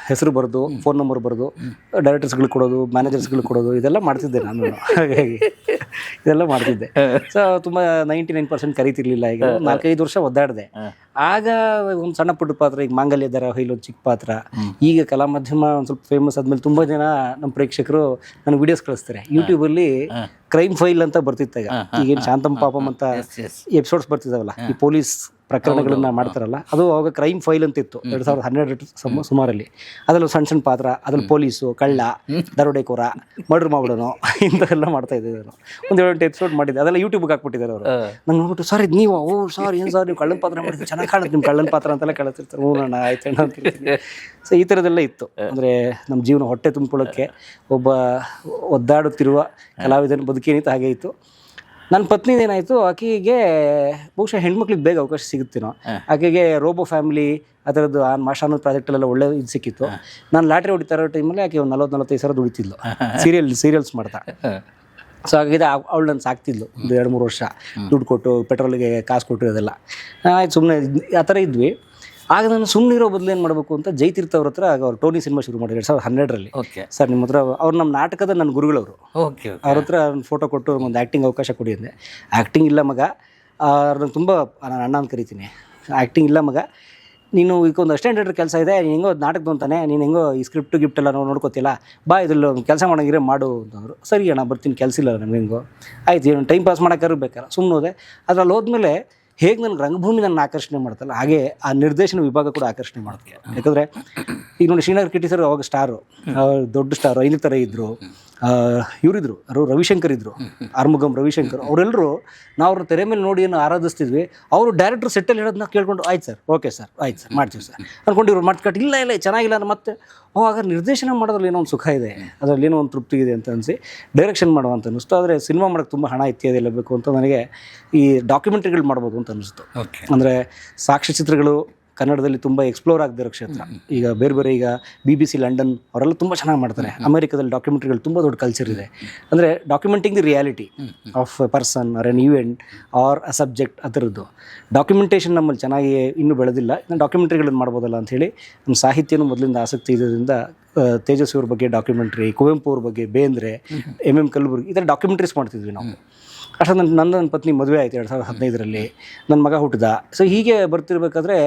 ಹೆಸರು ಬರೆದು, ಫೋನ್ ನಂಬರ್ ಬರೆದು ಡೈರೆಕ್ಟರ್ಸ್ಗಳು ಕೊಡೋದು, ಮ್ಯಾನೇಜರ್ಸ್ಗಳು ಕೊಡೋದು, ಇದೆಲ್ಲ ಮಾಡ್ತಿದ್ದೆ ನಾನು. ಹಾಗಾಗಿ ಇದೆಲ್ಲ ಮಾಡ್ತಿದ್ದೆ. ಸೊ ತುಂಬ 99% ಕರೀತಿರ್ಲಿಲ್ಲ. ಈಗ 4-5 ವರ್ಷ ಒದ್ದಾಡಿದೆ. ಆಗ ಒಂದು ಸಣ್ಣ ಪುಟ್ಟ ಪಾತ್ರ, ಈಗ ಮಾಂಗಲ್ಯದರ ಇಲ್ಲೊಂದು ಚಿಕ್ಕ ಪಾತ್ರ. ಈಗ ಕಲಾ ಮಾಧ್ಯಮ ಒಂದು ಸ್ವಲ್ಪ ಫೇಮಸ್ ಆದ್ಮೇಲೆ ತುಂಬ ಜನ ನಮ್ಮ ಪ್ರೇಕ್ಷಕರು ನನಗೆ ವಿಡಿಯೋಸ್ ಕಳಿಸ್ತಾರೆ. ಯೂಟ್ಯೂಬಲ್ಲಿ ಕ್ರೈಮ್ ಫೈಲ್ ಅಂತ ಬರ್ತಿತ್ತಾಗ, ಈಗೇನು ಶಾಂತಂ ಪಾಪಂ ಅಂತ ಎಪಿಸೋಡ್ಸ್ ಬರ್ತಿದ್ದಾವಲ್ಲ, ಈ ಪೊಲೀಸ್ ಪ್ರಕರಣಗಳನ್ನ ಮಾಡ್ತಾರಲ್ಲ, ಅದು ಅವಾಗ ಕ್ರೈಮ್ ಫೈಲ್ ಅಂತ ಇತ್ತು 2012 ಸುಮಾರಲ್ಲಿ. ಅದ್ರಲ್ಲಿ ಸಣ್ಣ ಸಣ್ಣ ಪಾತ್ರ, ಅದ್ರಲ್ಲಿ ಪೊಲೀಸು, ಕಳ್ಳ, ದರೋಡೆಕೋರ, ಮರ್ಡರ್ ಮಾಡ್ಬಿಡೋನು, ಇಂಥವೆಲ್ಲ ಮಾಡ್ತಾ ಇದ್ದೆ ನಾನು. ಒಂದು 7-8 ಎಪಿಸೋಡ್ ಮಾಡಿದ್ದೆ. ಅದೆಲ್ಲ ಯೂಟ್ಯೂಬ್ಗೆ ಹಾಕ್ಬಿಟ್ಟಿದ್ದಾರೆ ಅವರು. ನಂಗೆ ನೋಡ್ಬಿಟ್ಟು, ಸರ್ ಇದು ನೀವು, ಓ ಸರ್ ಏನು ಸರ್ ನೀವು ಕಳ್ಳನ ಪಾತ್ರ ಮಾಡಿದ್ರೆ ಚೆನ್ನಾಗಿ ಕಾಣುತ್ತೆ, ನಿಮ್ಮ ಕಳ್ಳನ ಪಾತ್ರ ಅಂತೆಲ್ಲ ಕೇಳ್ತಿರ್ತಾರೆ. ಹ್ಞೂ ಅಣ್ಣ ಆಯ್ತಣ್ಣ ಅಂತ ಹೇಳ್ತೀನಿ. ಸೊ ಈ ಥರದ್ದೆಲ್ಲ ಇತ್ತು. ಅಂದರೆ ನಮ್ಮ ಜೀವನ ಹೊಟ್ಟೆ ತುಂಬಿಕೊಳ್ಳೋಕ್ಕೆ ಒಬ್ಬ ಒದ್ದಾಡುತ್ತಿರುವ ಕಲಾವಿದನ ಬದುಕೇನಿತ್ತು ಹಾಗೆ ಇತ್ತು. ನನ್ನ ಪತ್ನಿದೇನಾಯಿತು, ಆಕೆಗೆ ಬಹುಶಃ ಹೆಣ್ಮಕ್ಳಿಗೆ ಬೇಗ ಅವಕಾಶ ಸಿಗುತ್ತೇನೋ. ಆಕೆಗೆ ರೋಬೋ ಫ್ಯಾಮಿಲಿ ಆ ಥರದ್ದು ಮಾಷಾ ಅನ್ನೋ ಪ್ರಾಜೆಕ್ಟಲ್ಲೆಲ್ಲ ಒಳ್ಳೆ ಇದು ಸಿಕ್ಕಿತ್ತು. ನಾನು ಲಾಟ್ರಿ ಹೊಡಿತಾ ಇರೋ ಟೈಮಲ್ಲಿ ಆಕೆ ಒಂದು 40-45 ಸಾವಿರ ದುಡಿತಿದ್ಲು, ಸೀರಿಯಲ್ಸ್ ಮಾಡ್ತಾ. ಸೊ ಹಾಗಿದೆ ಅವಳು ನಾನು ಸಾಕ್ತಿದ್ಲು ಒಂದು 2-3 ವರ್ಷ, ದುಡ್ಡು ಕೊಟ್ಟು, ಪೆಟ್ರೋಲಿಗೆ ಕಾಸು ಕೊಟ್ಟು, ಅದೆಲ್ಲ ಆಯ್ತು. ಸುಮ್ಮನೆ ಆ ಥರ ಇದ್ವಿ. ಆಗ ನಾನು ಸುಮ್ಮನೆ ಇರೋ ಬದಲು ಏನು ಮಾಡಬೇಕು ಅಂತ ಜೈತೀರ್ಥ ಅವ್ರ ಹತ್ರ, ಆಗ ಅವ್ರು ಟೋನಿ ಸಿನಿಮಾ ಶುರು ಮಾಡಿ 2012ರಲ್ಲಿ. ಸರ್ ನಿಮ್ಮ ಹತ್ರ, ಅವ್ರು ನಮ್ಮ ನಾಟಕದ ನನ್ನ ಗುರುಗಳವರು, ಅವ್ರ ಹತ್ರ ಫೋಟೋ ಕೊಟ್ಟು ಒಂದು ಆ್ಯಕ್ಟಿಂಗ್ ಅವಕಾಶ ಕೊಡಿ ಅಂದೆ. ಆ್ಯಕ್ಟಿಂಗ್ ಇಲ್ಲ ಮಗ, ಅವ್ರನ್ನ ತುಂಬ ನಾನು ಅಣ್ಣ ಅಂತ ಕರಿತೀನಿ. ಆ್ಯಕ್ಟಿಂಗ್ ಇಲ್ಲ ಮಗ, ನೀನು ಈಗ ಒಂದು ಅಸಿಸ್ಟೆಂಟ್ ಡೈರೆಕ್ಟರ್ ಕೆಲಸ ಇದೆ, ನೀನು ಹೆಂಗೋ ನಾಟಕದ ಅಂತಾನೆ, ನೀನು ಹೆಂಗೋ ಈ ಗಿಫ್ಟ್ ಎಲ್ಲ ನೋಡ್ಕೋತಿಲ್ಲ, ಬಾ ಇದ್ರಲ್ಲಿ ಕೆಲಸ ಮಾಡೋಂಗಿದ್ರೆ ಮಾಡು ಅಂತಂದರು. ಸರಿ ಅಣ್ಣ ಬರ್ತೀನಿ, ಕೆಲಸ ಇಲ್ಲ ನಮ್ಗೆ ಹೆಂಗೋ. ಆಯ್ತು, ಏನು ಟೈಮ್ ಪಾಸ್ ಮಾಡೋಕ್ಕಾರು ಬೇಕಾರ ಸುಮ್ಮನೆ ಹೋದೆ. ಅದ್ರಲ್ಲಿ ಹೋದ್ಮೇಲೆ ಹೇಗೆ ನನಗೆ ರಂಗಭೂಮಿ ನನ್ನ ಆಕರ್ಷಣೆ ಮಾಡ್ತಲ್ಲ, ಹಾಗೆ ಆ ನಿರ್ದೇಶನ ವಿಭಾಗ ಕೂಡ ಆಕರ್ಷಣೆ ಮಾಡುತ್ತೆ. ಯಾಕಂದರೆ ಈಗ ನೋಡಿ, ಶ್ರೀನಗರ್ ಕಿಟ್ಟಿ ಸರ್ ಅವಾಗ ಸ್ಟಾರು, ದೊಡ್ಡ ಸ್ಟಾರು, ಐಲಿ ಥರ ಇದ್ದರು. ಇವರಿದ್ರು, ರವಿಶಂಕರ್ ಇದ್ದರು, ಆರ್ಮುಗಂ ರವಿಶಂಕರ್. ಅವರೆಲ್ಲರೂ ನಾವು ಅವ್ರ ತೆರೆ ಮೇಲೆ ನೋಡಿ ಏನು ಆರಾಧಿಸ್ತಿದ್ವಿ. ಅವರು ಡೈರೆಕ್ಟ್ರು ಸೆಟ್ಟಲ್ಲಿ ಹೇಳೋದನ್ನ ಕೇಳ್ಕೊಂಡು, ಆಯ್ತು ಸರ್, ಓಕೆ ಸರ್, ಆಯ್ತು ಸರ್, ಮಾಡ್ತೀವಿ ಸರ್ ಅಂದ್ಕೊಂಡು ಇವ್ರು ಮಾಡ್ಕೊಟ್ಟು, ಇಲ್ಲ ಚೆನ್ನಾಗಿಲ್ಲ ಅಂತ ಮತ್ತೆ ಆಗ ನಿರ್ದೇಶನ ಮಾಡೋದ್ರಲ್ಲಿ ಏನೋ ಒಂದು ಸುಖ ಇದೆ, ಅದರಲ್ಲಿ ಏನೋ ಒಂದು ತೃಪ್ತಿ ಇದೆ ಅಂತ ಅನಿಸಿ ಡೈರೆಕ್ಷನ್ ಮಾಡುವಂತ ಅನ್ನಿಸ್ತು. ಆದರೆ ಸಿನಿಮಾ ಮಾಡೋಕ್ಕೆ ತುಂಬ ಹಣ ಇತ್ಯಾದಿಲ್ಲ ಬೇಕು ಅಂತ ನನಗೆ ಈ ಡಾಕ್ಯುಮೆಂಟ್ರಿಗಳು ಮಾಡ್ಬೋದು ಅಂತ ಅನ್ನಿಸ್ತು. ಅಂದರೆ ಸಾಕ್ಷ್ಯಚಿತ್ರಗಳು ಕನ್ನಡದಲ್ಲಿ ತುಂಬ ಎಕ್ಸ್ಪ್ಲೋರ್ ಆಗದಿರೋ ಕ್ಷೇತ್ರ. ಈಗ ಬೇರೆ ಈಗ BBC ಲಂಡನ್ ಅವರೆಲ್ಲ ತುಂಬ ಚೆನ್ನಾಗಿ ಮಾಡ್ತಾರೆ. ಅಮೆರಿಕದಲ್ಲಿ ಡಾಕ್ಯುಮೆಂಟ್ರಿಗಳು ತುಂಬ ದೊಡ್ಡ ಕಲ್ಚರ್ ಇದೆ. ಅಂದರೆ documenting the reality of a person or an event or a subject, ಆ ಥರದ್ದು ಡಾಕ್ಯುಮೆಂಟೇಷನ್ ನಮ್ಮಲ್ಲಿ ಚೆನ್ನಾಗಿ ಇನ್ನೂ ಬೆಳೆದಿಲ್ಲ. ಇನ್ನು ಡಾಕ್ಯುಮೆಂಟ್ರಿಗಳನ್ನು ಮಾಡ್ಬೋದಲ್ಲ ಅಂಥೇಳಿ ನಮ್ಮ ಸಾಹಿತ್ಯನೂ ಮೊದಲಿಂದ ಆಸಕ್ತಿ ಇರೋದ್ರಿಂದ ತೇಜಸ್ವಿ ಅವ್ರ ಬಗ್ಗೆ ಡಾಕ್ಯುಮೆಂಟ್ರಿ, ಕುವೆಂಪು ಅವ್ರ ಬಗ್ಗೆ, ಬೇಂದ್ರೆ, MM ಕಲಬುರ್ಗಿ, ಈ ಥರ ಡಾಕ್ಯುಮೆಂಟ್ರೀಸ್ ಮಾಡ್ತಿದ್ವಿ ನಾವು. ಅಷ್ಟೇ ನನ್ನ ಪತ್ನಿ ಮದುವೆ ಆಯಿತು 2015ರಲ್ಲಿ, ನನ್ನ ಮಗ ಹುಟ್ಟಿದ. ಸೊ ಹೀಗೆ ಬರ್ತಿರ್ಬೇಕಾದ್ರೆ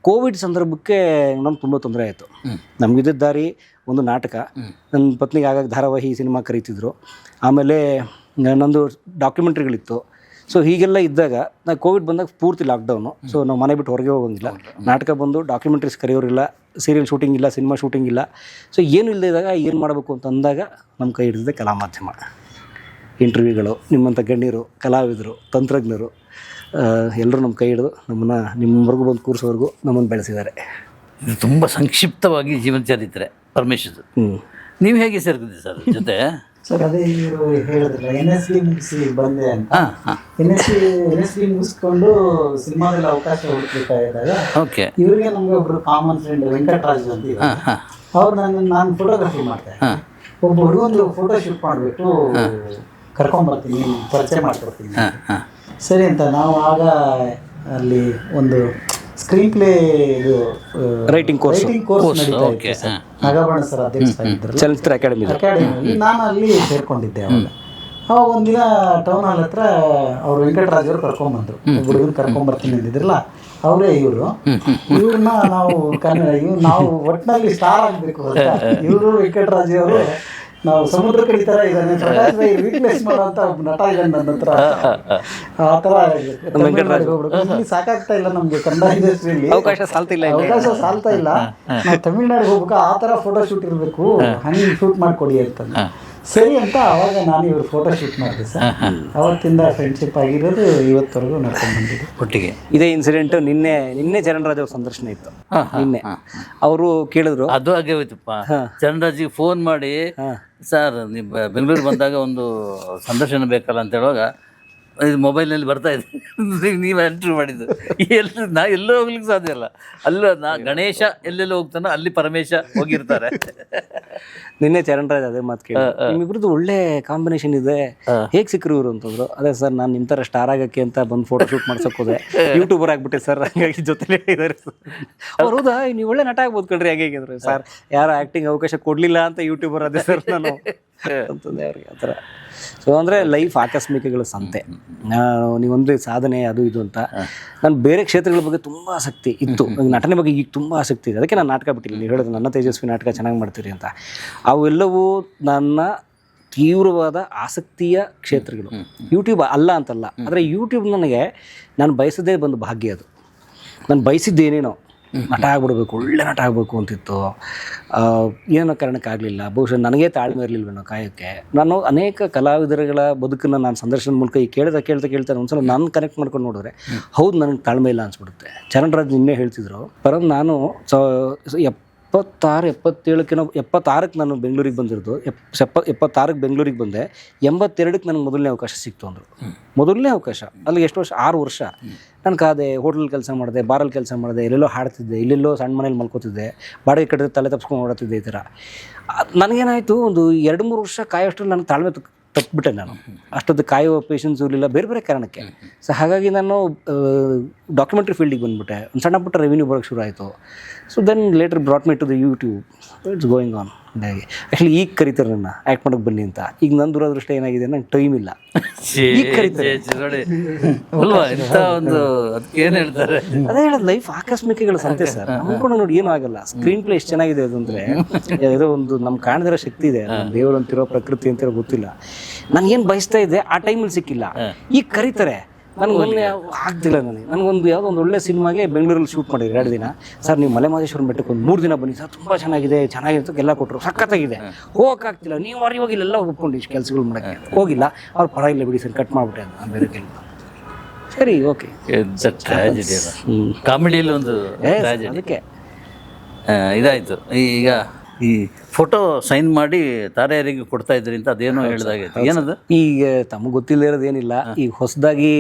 ಕೋವಿಡ್ ಸಂದರ್ಭಕ್ಕೆ ನಮ್ಗೆ ತುಂಬ ತೊಂದರೆ ಆಯಿತು. ನಮಗಿದ್ದ ದಾರಿ ಒಂದು ನಾಟಕ, ನನ್ನ ಪತ್ನಿಗೆ ಆಗಾಗ ಧಾರಾವಾಹಿ, ಸಿನಿಮಾ ಕರೀತಿದ್ರು. ಆಮೇಲೆ ನಂದು ಡಾಕ್ಯುಮೆಂಟ್ರಿಗಳಿತ್ತು. ಸೊ ಹೀಗೆಲ್ಲ ಇದ್ದಾಗ ನಾನು ಕೋವಿಡ್ ಬಂದಾಗ ಪೂರ್ತಿ ಲಾಕ್ಡೌನು. ಸೊ ನಾವು ಮನೆ ಬಿಟ್ಟು ಹೊರಗೆ ಹೋಗೋಂಗಿಲ್ಲ. ನಾಟಕ ಬಂದು ಡಾಕ್ಯುಮೆಂಟ್ರೀಸ್ ಕರೆಯೋರಿಲ್ಲ, ಸೀರಿಯಲ್ ಶೂಟಿಂಗ್ ಇಲ್ಲ, ಸಿನಿಮಾ ಶೂಟಿಂಗ್ ಇಲ್ಲ. ಸೊ ಏನು ಇಲ್ಲದೆ ಇದ್ದಾಗ ಏನು ಮಾಡಬೇಕು ಅಂತ ಅಂದಾಗ ನಮ್ಮ ಕೈ ಹಿಡಿದಿದೆ ಕಲಾ ಮಾಧ್ಯಮ. ಇಂಟರ್ವ್ಯೂಗಳು, ನಿಮ್ಮಂಥ ಗಣ್ಯರು, ಕಲಾವಿದರು, ತಂತ್ರಜ್ಞರು ಎಲ್ಲರೂ ನಮ್ಮ ಕೈ ಹಿಡಿದು ನಮ್ಮನ್ನು ನಿಮ್ಮವರೆಗೂ ಬಂದು ಕೂರಿಸೋವರೆಗೂ ನಮ್ಮನ್ನು ಬೆಳೆಸಿದ್ದಾರೆ.
ಇದು ತುಂಬ ಸಂಕ್ಷಿಪ್ತವಾಗಿ ಜೀವನ ಚರಿತ್ರೆ ಪರಮೇಶ್ವರ್. ನೀವು ಹೇಗೆ ಸೇರ್ತಿದ್ದೆ ಸರ್ ಜೊತೆ?
ಸರ್ ಅದೇ ಇವರು ಹೇಳಿದ್ರಲ್ಲ, NSD ಮುಗಿಸಿ ಬಂದೆ ಅಂತ. NSD ಮುಗಿಸ್ಕೊಂಡು ಸಿನಿಮಾದಲ್ಲಿ ಅವಕಾಶ ಹುಡುಕ್ಬೇಕಾದಾಗ ಇವ್ರಿಗೆ ನಮ್ಗೆ ಒಬ್ರು ಕಾಮನ್ ಫ್ರೆಂಡ್ ವೆಂಕಟರಾಜ್ ಅಂತ ಇದ್ದಾರೆ. ಅವ್ರು ನಾನು ಫೋಟೋಗ್ರಫಿ ಮಾಡ್ತಾ ಇದ್ದೆ. ಒಬ್ಬ ಹುಡುಗಂದು ಫೋಟೋ ಶೂಟ್ ಮಾಡಿಬಿಟ್ಟು ಕರ್ಕೊಂಬರ್ತೀನಿ, ಪರಿಚಯ ಮಾಡ್ಕೊಡ್ತೀನಿ. ಸರಿ ಅಂತ ನಾವು ಆಗ ಅಲ್ಲಿ ಒಂದು ಸ್ಕ್ರೀನ್ ಪ್ಲೇ ಇದು
ರೈಟಿಂಗ್ ಕೋರ್ಸ್
ನಡೀತಾ ಇತ್ತು ಸರ್. ನಾಗಭರಣ ಸರ್ ಅಧ್ಯಕ್ಷರಾಗಿದ್ದರು
ಚಲನಚಿತ್ರ ಅಕಾಡೆಮಿಯಲ್ಲಿ.
ನಾನು ಅಲ್ಲಿ ಸೇರ್ಕೊಂಡಿದ್ದೆ. ಅವಾಗ ಒಂದಿನ ಟೌನ್ ಹಾಲ್ ಹತ್ರ ಅವ್ರು ವೆಂಕಟರಾಜ್ ಅವರು ಕರ್ಕೊಂಬಂದ್ರು. ಹುಡುಗನ ಕರ್ಕೊಂಬರ್ತೀನಿ ಅಂದಿದ್ರಲ್ಲ, ಅವರೇ ಇವ್ರನ್ನ ನಾವು ನಾವು ಒಟ್ಟಿನಲ್ಲಿ ಸ್ಟಾರ್ ಆಗಬೇಕು ಅಂತ ಇವರು ವೆಂಕಟರಾಜ್ ಅವರು ನಾವು ಸಮುದ್ರ ಕಡಿತರ ಇದ್ದಾನೆ, ಪ್ರಕಾಶ್ ರೈ ವೀಕ್ನೆಸ್ ಮಾಡೋಂಥ ನಟ ಇದ್ದಾನೆ ನನ್ನ ಹತ್ರ. ಆ ಥರ ಸಾಕಾಗ್ತಾ ಇಲ್ಲ ನಮ್ಗೆ ಕನ್ನಡ ಇಂಡಸ್ಟ್ರಿಯಲ್ಲಿ, ಅವಕಾಶ ಸಾಲ್ತಾ ಇಲ್ಲ. ನಾವು ತಮಿಳ್ನಾಡಿಗೆ ಹೋಗ್ಬೇಕು, ಆ ಥರ ಫೋಟೋ ಶೂಟ್ ಇರಬೇಕು, ಹಂಗೆ ಶೂಟ್ ಮಾಡಿಕೊಡಿ ಅಂತಂದು. ಸರಿ ಅಂತ ಅವಾಗ ನಾನು ಇವ್ರ ಫೋಟೋ ಶೂಟ್ ಮಾಡಿದೆ ಸರ್. ಅವತ್ತಿಂದ ಫ್ರೆಂಡ್ಶಿಪ್ ಆಗಿರೋದು ಇವತ್ತವರೆಗೂ ನಡ್ಕೊಂಡು ಬಂದಿದೆ
ಒಟ್ಟಿಗೆ.
ಇದೇ ಇನ್ಸಿಡೆಂಟ್ ನಿನ್ನೆ ಚರಣರಾಜ್ ಅವ್ರ ಸಂದರ್ಶನ ಇತ್ತು. ನಿನ್ನೆ ಅವರು ಕೇಳಿದ್ರು,
ಅದು ಹಾಗೆ ಹೋಯ್ತಪ್ಪ. ಚರಣರಾಜಿಗೆ ಫೋನ್ ಮಾಡಿ, ಸರ್ ನೀವು ಬೆಂಗಳೂರು ಬಂದಾಗ ಒಂದು ಸಂದರ್ಶನ ಬೇಕಲ್ಲ ಅಂತ ಹೇಳುವಾಗ, ಇದು ಮೊಬೈಲ್ನಲ್ಲಿ ಬರ್ತಾ ಇದೆ, ನೀವು ಎಂಟ್ರಿ ಮಾಡಿದ್ದು. ನಾ ಎಲ್ಲೂ ಹೋಗ್ಲಿಕ್ಕೆ ಸಾಧ್ಯ ಇಲ್ಲ. ಅಲ್ಲ, ಗಣೇಶ ಎಲ್ಲೆಲ್ಲೋ ಹೋಗ್ತಾನೋ ಅಲ್ಲಿ ಪರಮೇಶ ಹೋಗಿರ್ತಾರೆ.
ನಿನ್ನೆ ಚರಣರಾಜ್ ಅದೇ ಮಾತು ಕೇಳಿ, ನಿಮ್ಮಿಬ್ರದ್ದು ಒಳ್ಳೆ ಕಾಂಬಿನೇಷನ್ ಇದೆ, ಹೇಗೆ ಸಿಕ್ಕರು ಇವರು ಅಂತಂದ್ರು. ಅದೇ ಸರ್, ನಾನು ನಿಮ್ಮ ಥರ ಸ್ಟಾರ್ ಆಗಕ್ಕೆ ಅಂತ ಬಂದು ಫೋಟೋ ಶೂಟ್ ಮಾಡ್ಸಕ್ ಹೋದೆ, ಯೂಟ್ಯೂಬರ್ ಆಗ್ಬಿಟ್ಟೆ ಸರ್, ಹಾಗಾಗಿ ಜೊತೆಲೇ ಇದ್ದಾರೆ. ಅವ್ರು ಹೌದಾ ನೀವು ಒಳ್ಳೆ ನಟ ಆಗ್ಬೋದು ಕಣ್ರಿ, ಹಾಗೆ ಹೇಗಿದ್ರು ಸರ್, ಯಾರು ಆ್ಯಕ್ಟಿಂಗ್ ಅವಕಾಶ ಕೊಡಲಿಲ್ಲ ಅಂತ ಯೂಟ್ಯೂಬರ್ ಅದೇ ಸರ್ ನಾನು ಅಂತಂದೆ ಅವ್ರಿಗೆ. ಆ ಥರ. ಸೊ ಅಂದರೆ ಲೈಫ್ ಆಕಸ್ಮಿಕಗಳ ಸಂತೆ. ನೀವೊಂದು ಸಾಧನೆ ಅದು ಇದು ಅಂತ, ನಾನು ಬೇರೆ ಕ್ಷೇತ್ರಗಳ ಬಗ್ಗೆ ತುಂಬ ಆಸಕ್ತಿ ಇತ್ತು, ನಟನೆ ಬಗ್ಗೆ ಈಗ ತುಂಬ ಆಸಕ್ತಿ ಇದೆ. ಅದಕ್ಕೆ ನಾನು ನಾಟಕ ಬಿಟ್ಟಿಲ್ಲ. ನೀವು ಹೇಳಿದ್ರೆ ನನ್ನ ತೇಜಸ್ವಿ ನಾಟಕ ಚೆನ್ನಾಗಿ ಮಾಡ್ತೀರಿ ಅಂತ. ಅವೆಲ್ಲವೂ ನನ್ನ ತೀವ್ರವಾದ ಆಸಕ್ತಿಯ ಕ್ಷೇತ್ರಗಳು. ಯೂಟ್ಯೂಬ್ ಅಲ್ಲ ಅಂತಲ್ಲ, ಆದರೆ ಯೂಟ್ಯೂಬ್ ನನಗೆ ನಾನು ಬಯಸದೇ ಬಂದು ಭಾಗ್ಯ. ಅದು ನಾನು ಬಯಸಿದ್ದೇನೇನೋ, ನಟ ಆಗ್ಬಿಡ್ಬೇಕು, ಒಳ್ಳೆ ನಟ ಆಗಬೇಕು ಅಂತಿತ್ತು. ಏನೋ ಕಾರಣಕ್ಕಾಗಲಿಲ್ಲ. ಬಹುಶಃ ನನಗೇ ತಾಳ್ಮೆ ಇರಲಿಲ್ವೇನೋ ಕಾಯೋಕ್ಕೆ. ನಾನು ಅನೇಕ ಕಲಾವಿದರುಗಳ ಬದುಕನ್ನು ನಾನು ಸಂದರ್ಶನದ ಮೂಲಕ ಈ ಕೇಳ್ತಾ ಒಂದ್ಸಲ ನಾನು ಕನೆಕ್ಟ್ ಮಾಡ್ಕೊಂಡು ನೋಡಿದ್ರೆ, ಹೌದು ನನಗೆ ತಾಳ್ಮೆ ಇಲ್ಲ ಅನ್ಸ್ಬಿಡುತ್ತೆ. ಚರಣರಾಜ್ ನಿನ್ನೆ ಹೇಳ್ತಿದ್ರು, ಪರಂ ನಾನು 76ಕ್ಕೆ ನಾನು ಬೆಂಗಳೂರಿಗೆ ಬಂದಿರೋದು. 76ಕ್ಕೆ ಬೆಂಗಳೂರಿಗೆ ಬಂದೆ, 82ಕ್ಕೆ ನನಗೆ ಮೊದಲನೇ ಅವಕಾಶ ಸಿಕ್ತು ಅಂದರು. ಮೊದಲನೇ ಅವಕಾಶ. ಅಲ್ಲಿಗೆ ಎಷ್ಟು ವರ್ಷ? 6 ವರ್ಷ ನಾನು ಕಾದೆ. ಹೋಟ್ಲಲ್ಲಿ ಕೆಲಸ ಮಾಡಿದೆ, ಬಾರಲ್ಲಿ ಕೆಲಸ ಮಾಡಿದೆ, ಎಲ್ಲೆಲ್ಲೋ ಹಾಡ್ತಿದ್ದೆ, ಇಲ್ಲೆಲ್ಲೋ ಸಣ್ಣ ಮನೇಲಿ ಮಲ್ಕೋತಿದ್ದೆ, ಬಾಡಿಗೆ ಕಟ್ಟಿದ್ರೆ ತಲೆ ತಪ್ಸ್ಕೊಂಡು ಓಡಾಡ್ತಿದ್ದೆ. ಈ ಥರ ನನಗೇನಾಯಿತು, ಒಂದು 2-3 ವರ್ಷ ಕಾಯೋಷ್ಟರಲ್ಲಿ ನನಗೆ ತಾಳ್ಮೆ ತಪ್ಪಿಬಿಟ್ಟೆ. ನಾನು ಅಷ್ಟೊಂದು ಕಾಯುವ ಪೇಷನ್ಸು ಇರಲಿಲ್ಲ, ಬೇರೆ ಬೇರೆ ಕಾರಣಕ್ಕೆ. ಸೊ ಹಾಗಾಗಿ ನಾನು ಡಾಕ್ಯುಮೆಂಟ್ರಿ ಫೀಲ್ಡಿಗೆ ಬಂದುಬಿಟ್ಟೆ. ಒಂದು ಸಣ್ಣ ಪುಟ್ಟ ರೆವಿನ್ಯೂ ಬರೋಕ್ಕೆ ಶುರು ಆಯಿತು. So then later brought me to the YouTube. It's going on. ಹಾಗೆ ಆ್ಯಕ್ಚುಲಿ ಈಗ ಕರೀತಾರೆ ನನ್ನ ಆ್ಯಕ್ಟ್ ಮಾಡೋಕ್ಕೆ ಬನ್ನಿ ಅಂತ. ಈಗ ನನ್ನ ದುರದೃಷ್ಟ ಏನಾಗಿದೆ, ನಂಗೆ ಟೈಮ್ ಇಲ್ಲ. ಈಗ ಕರೀತಾರೆ
ನೋಡಿ ಅಲ್ವಾ, ಇಂಥ ಒಂದು ಏನು ಹೇಳ್ತಾರೆ,
ಅದೇ ಹೇಳೋದು, ಲೈಫ್ ಆಕಸ್ಮಿಕಗಳ ಸಂತೆ ಸರ್. ನಮ್ಕೊಂಡು ನೋಡಿ ಏನೂ ಆಗಲ್ಲ. ಸ್ಕ್ರೀನ್ ಪ್ಲೇ ಎಷ್ಟು ಚೆನ್ನಾಗಿದೆ ಅದು ಅಂದರೆ, ಯಾವುದೋ ಒಂದು ನಮ್ಗೆ ಕಾಣದಿರೋ ಶಕ್ತಿ ಇದೆ. ದೇವರು ಅಂತಿರೋ, ಪ್ರಕೃತಿ ಅಂತಿರೋ ಗೊತ್ತಿಲ್ಲ. ನಾನು ಏನು ಬಯಸ್ತಾ ಇದ್ದೆ ಆ ಟೈಮಲ್ಲಿ ಸಿಕ್ಕಿಲ್ಲ. ಈಗ ಕರೀತಾರೆ, ನನಗೊಂದು ಆಗ್ತಿಲ್ಲ. ನನಗೊಂದು ಯಾವುದೋ ಒಂದು ಒಳ್ಳೆ ಸಿನಿಮಾಗೆ ಬೆಂಗಳೂರಲ್ಲಿ ಶೂಟ್ ಮಾಡಿದ್ರು 2 ದಿನ. ಸರ್ ನೀವು ಮಲೆ ಮಹದೇಶ್ವರನ ಬೆಟ್ಟಕ್ಕೆ ಒಂದು 3 ದಿನ ಬನ್ನಿ ಸರ್, ತುಂಬ ಚೆನ್ನಾಗಿದೆ ಎಲ್ಲ ಕೊಟ್ಟರು, ಸಖತ್ತಾಗಿದೆ. ಹೋಗೋಕ್ಕಾಗ್ತಿಲ್ಲ, ನೀವು ಇವಾಗ ಇಲ್ಲೆಲ್ಲ ಒಪ್ಕೊಂಡು ಇಷ್ಟು ಕೆಲಸಗಳು ಮಾಡೋಕ್ಕೆ ಹೋಗಿಲ್ಲ. ಅವ್ರು ಪರವಾಗಿಲ್ಲ ಬಿಡಿ ಸರ್, ಕಟ್ ಮಾಡಿಬಿಟ್ಟೆ ಅಂತ. ನಾನು ಬೇರೆ ಕೆಲಸ ಸರಿ ಓಕೆ.
ಟ್ರಾಜಿಡಿ ಅಲ್ಲ, ಕಾಮಿಡಿಯಲ್ಲಿ ಒಂದು
ಅದಕ್ಕೆ
ಇದಾಯಿತು. ಈಗ ಈ ಫೋಟೋ ಸೈನ್ ಮಾಡಿ ತಾರೆಯರಿಗೆ ಕೊಡ್ತಾ ಇದ್ರಿ ಅಂತ ಅದೇನೋ ಹೇಳ್ದಾಗೈತೆ, ಏನದು?
ಈಗ ತಮಗೆ ಗೊತ್ತಿಲ್ಲದೆ ಇರೋದೇನಿಲ್ಲ. ಈಗ ಹೊಸದಾಗಿ